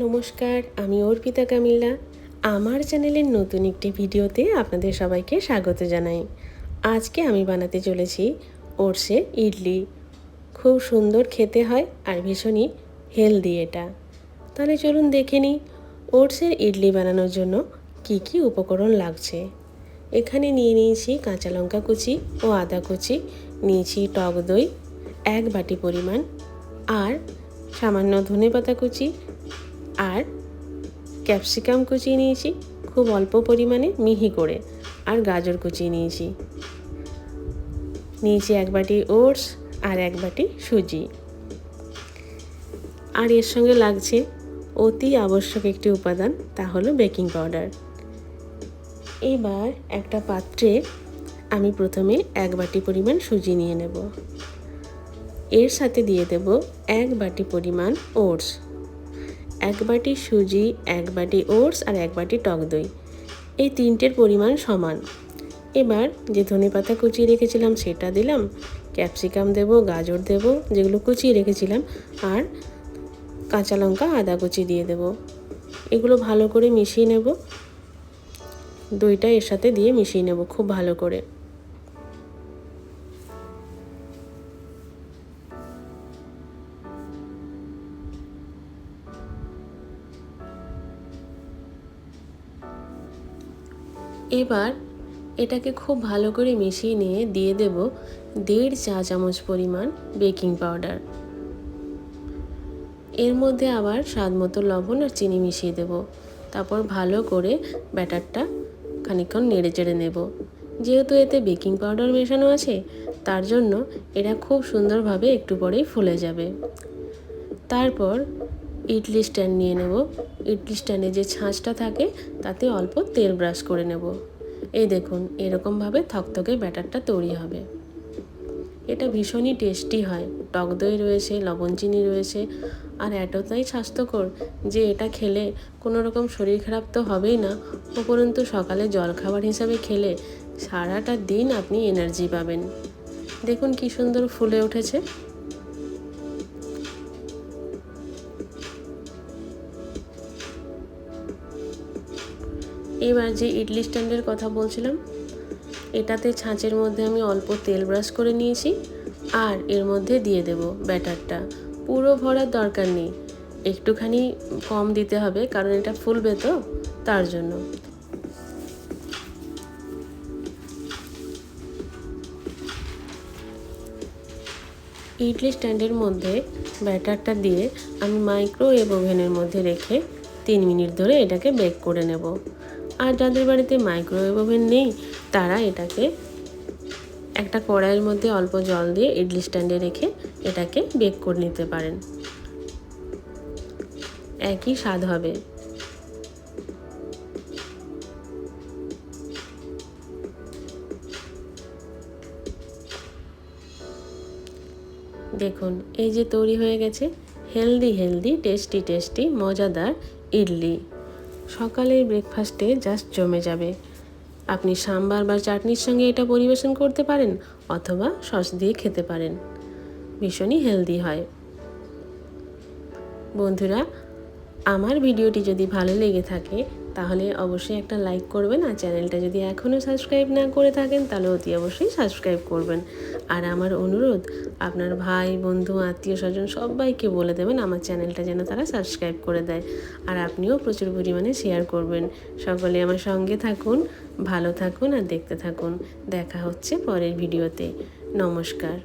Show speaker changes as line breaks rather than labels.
নমস্কার, আমি অর্পিতা কামিলা। আমার চ্যানেলের নতুন একটি ভিডিওতে আপনাদের সবাইকে স্বাগত জানাই। আজকে আমি বানাতে চলেছি ওটসের ইডলি। খুব সুন্দর খেতে হয় আর ভীষণই হেলদি এটা। তাহলে চলুন দেখে নিই ওটসের ইডলি বানানোর জন্য কি কি উপকরণ লাগছে। এখানে নিয়ে নিয়েছি কাঁচা লঙ্কা কুচি ও আদা কুচি, নিয়েছি টক দই 1 বাটি পরিমাণ, আর সামান্য ধনেপাতা কুচি আর ক্যাপসিকাম কুচিয়ে নিয়েছি খুব অল্প পরিমাণে মিহি করে, আর গাজর কুচিয়ে নিয়েছি 1 বাটি ওটস আর 1 বাটি সুজি। আর এর সঙ্গে লাগছে অতি আবশ্যক একটি উপাদান, তা হলো বেকিং পাউডার। এবার একটা পাত্রে আমি প্রথমে 1 বাটি পরিমাণ সুজি নিয়ে নেব। এর সাথে দিয়ে দেব 1 বাটি পরিমাণ ওটস। 1 বাটি সুজি, 1 বাটি ওটস আর 1 বাটি টক দই, এই তিনটের পরিমাণ সমান। এবার যে ধনেপাতা কুচিয়ে রেখেছিলাম সেটা দিলাম, ক্যাপসিকাম দেব, গাজর দেব যেগুলো কুচিয়ে রেখেছিলাম, আর কাঁচা লঙ্কা আদা কুচি দিয়ে দেব। এগুলো ভালো করে মিশিয়ে নেব, দইটা এর সাথে দিয়ে মিশিয়ে নেব খুব ভালো করে। এবার এটাকে খুব ভালো করে মিশিয়ে নিয়ে দিয়ে দেব 1.5 চা চামচ পরিমাণ বেকিং পাউডার। এর মধ্যে আবার স্বাদ মতো লবণ আর চিনি মিশিয়ে দেব। তারপর ভালো করে ব্যাটারটা খানিকক্ষণ নেড়ে চেড়ে নেব। যেহেতু এতে বেকিং পাউডার মেশানো আছে, তার জন্য এটা খুব সুন্দরভাবে একটু পরেই ফুলে যাবে। তারপর ইডলি স্ট্যান্ড নিয়ে নেব। ইডলি স্ট্যান্ডে যে ছাঁচটা থাকে তাতে অল্প তেল ব্রাশ করে নেব। এই দেখুন, এরকমভাবে থকথকে ব্যাটারটা তৈরি হবে। এটা ভীষণই টেস্টি হয়, টক দই রয়েছে, লবণ চিনি রয়েছে, আর এতটাই স্বাস্থ্যকর যে এটা খেলে কোনো রকম শরীর খারাপ তো হবেই না, উপরন্তু সকালে জলখাবার হিসাবে খেলে সারাটা দিন আপনি এনার্জি পাবেন। দেখুন কি সুন্দর ফুলে উঠেছে। এবার যে ইডলি স্ট্যান্ডের কথা বলছিলাম, এটাতে ছাঁচের মধ্যে আমি অল্প তেল ব্রাশ করে নিয়েছি, আর এর মধ্যে দিয়ে দেব ব্যাটারটা। পুরো ভরার দরকার নেই, একটুখানি কম দিতে হবে, কারণ এটা ফুলবে তো, তার জন্য। ইডলি স্ট্যান্ডের মধ্যে ব্যাটারটা দিয়ে আমি মাইক্রোওয়েভ ওভেনের মধ্যে রেখে 3 মিনিট ধরে এটাকে বেক করে নেব। আর যাদের বাড়িতে মাইক্রোওয়েভ ওভেন নেই, তারা এটাকে একটা কড়াইয়ের মধ্যে অল্প জল দিয়ে ইডলি স্ট্যান্ডে রেখে এটাকে বেক করে নিতে পারেন, একই স্বাদ হবে। দেখুন এই যে তৈরি হয়ে গেছে হেলদি টেস্টি মজাদার ইডলি। সকালের ব্রেকফাস্টে জাস্ট জমে যাবে। আপনি সাম্বার বা চাটনির সঙ্গে এটা পরিবেশন করতে পারেন, অথবা সস দিয়ে খেতে পারেন। ভীষণই হেলদি হয়। বন্ধুরা, আমার ভিডিওটি যদি ভালো লেগে থাকে তাহলে অবশ্যই একটা লাইক করবেন, আর চ্যানেলটা যদি এখনও সাবস্ক্রাইব না করে থাকেন তাহলে অতি অবশ্যই সাবস্ক্রাইব করবেন। আর আমার অনুরোধ, আপনার ভাই, বন্ধু, আত্মীয় স্বজন সবাইকে বলে দেবেন আমার চ্যানেলটা যেন তারা সাবস্ক্রাইব করে দেয়। আর আপনিও প্রচুর পরিমাণে শেয়ার করবেন। সকলে আমার সঙ্গে থাকুন, ভালো থাকুন আর দেখতে থাকুন। দেখা হচ্ছে পরের ভিডিওতে। নমস্কার।